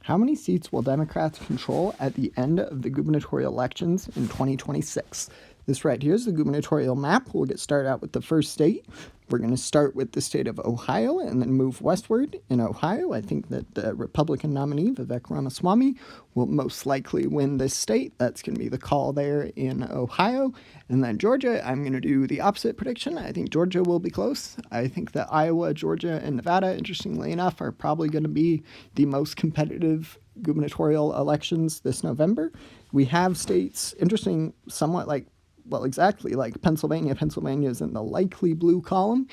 How many seats will Democrats control at the end of the gubernatorial elections in 2026? This right here is the gubernatorial map. We'll get started out with the first state. We're going to start with the state of Ohio and then move westward. In Ohio, I think that the Republican nominee, Vivek Ramaswamy, will most likely win this state. That's going to be the call there in Ohio. And then Georgia, I'm going to do the opposite prediction. I think Georgia will be close. I think that Iowa, Georgia, and Nevada, interestingly enough, are probably going to be the most competitive gubernatorial elections this November. We have states, interesting, somewhat like Pennsylvania. Pennsylvania is in the likely blue column.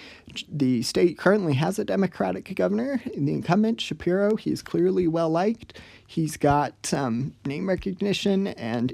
The state currently has a Democratic governor. The incumbent, Shapiro, he's clearly well-liked. He's got name recognition, and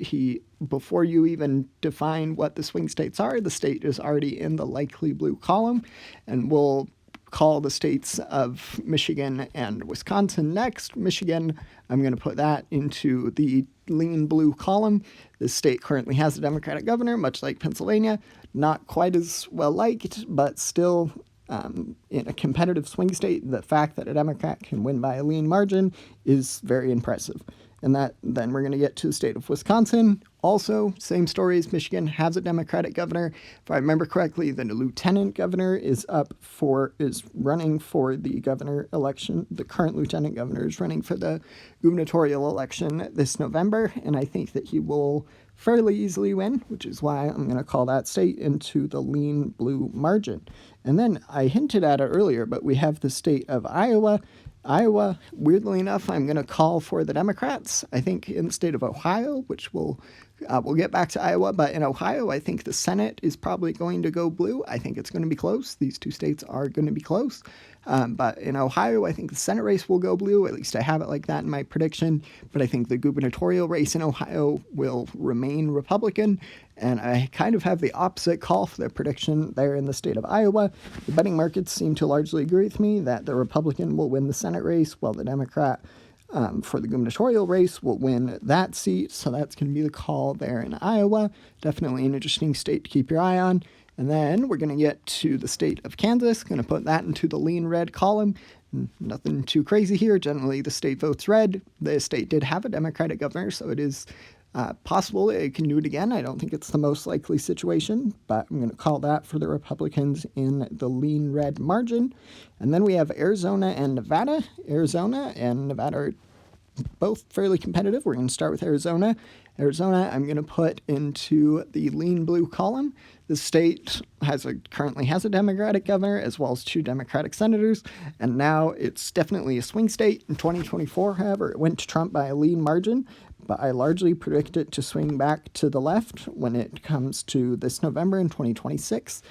before you even define what the swing states are, the state is already in the likely blue column, and we'll call the states of Michigan and Wisconsin next. Michigan, I'm going to put that into the lean blue column. The state currently has a Democratic governor, much like Pennsylvania. Not quite as well liked, but still in a competitive swing state, the fact that a Democrat can win by a lean margin is very impressive. And then we're going to get to the state of Wisconsin. Also, same story as Michigan, has a Democratic governor. If I remember correctly, the lieutenant governor is running for the governor election. The current lieutenant governor is running for the gubernatorial election this November, and I think that he will fairly easily win, which is why I'm going to call that state into the lean blue margin. And then I hinted at it earlier, but we have the state of Iowa. Iowa, weirdly enough, I'm going to call for the Democrats. I think in the state of Ohio, which we'll get back to Iowa, but in Ohio, I think the Senate is probably going to go blue. I think it's going to be close. These two states are going to be close. But in Ohio, I think the Senate race will go blue. At least I have it like that in my prediction. But I think the gubernatorial race in Ohio will remain Republican. And I kind of have the opposite call for the prediction there in the state of Iowa. The betting markets seem to largely agree with me that the Republican will win the Senate race, while the Democrat for the gubernatorial race will win that seat. So that's going to be the call there in Iowa. Definitely an interesting state to keep your eye on. And then we're going to get to the state of Kansas. Going to put that into the lean red column. Nothing too crazy here. Generally, the state votes red. The state did have a Democratic governor, so it is possible it can do it again. I don't think it's the most likely situation, but I'm going to call that for the Republicans in the lean red margin. And then we have Arizona and Nevada. Arizona and Nevada are both fairly competitive. We're going to start with Arizona. Arizona, I'm going to put into the lean blue column. The state currently has a Democratic governor as well as 2 Democratic senators, and now it's definitely a swing state. In 2024, however, it went to Trump by a lean margin, but I largely predict it to swing back to the left when it comes to this November in 2026.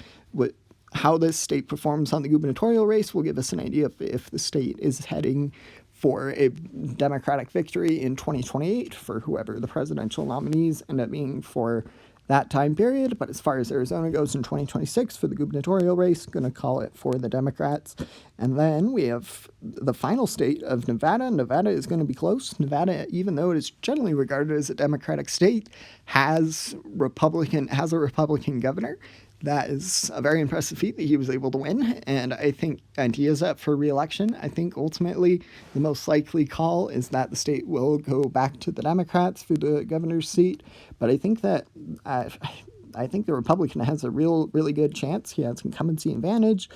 How this state performs on the gubernatorial race will give us an idea if the state is heading for a Democratic victory in 2028 for whoever the presidential nominees end up being for that time period. But as far as Arizona goes in 2026 for the gubernatorial race, going to call it for the Democrats. And then we have the final state of Nevada. Nevada is going to be close. Nevada, even though it is generally regarded as a Democratic state, has a Republican governor. That is a very impressive feat that he was able to win, and he is up for re-election. I think ultimately the most likely call is that the state will go back to the Democrats for the governor's seat, but I think that I think the Republican has a really good chance. He has incumbency advantage,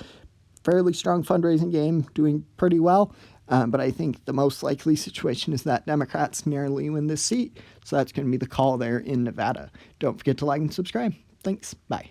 fairly strong fundraising game, doing pretty well. But I think the most likely situation is that Democrats narrowly win this seat, so that's going to be the call there in Nevada. Don't forget to like and subscribe. Thanks. Bye.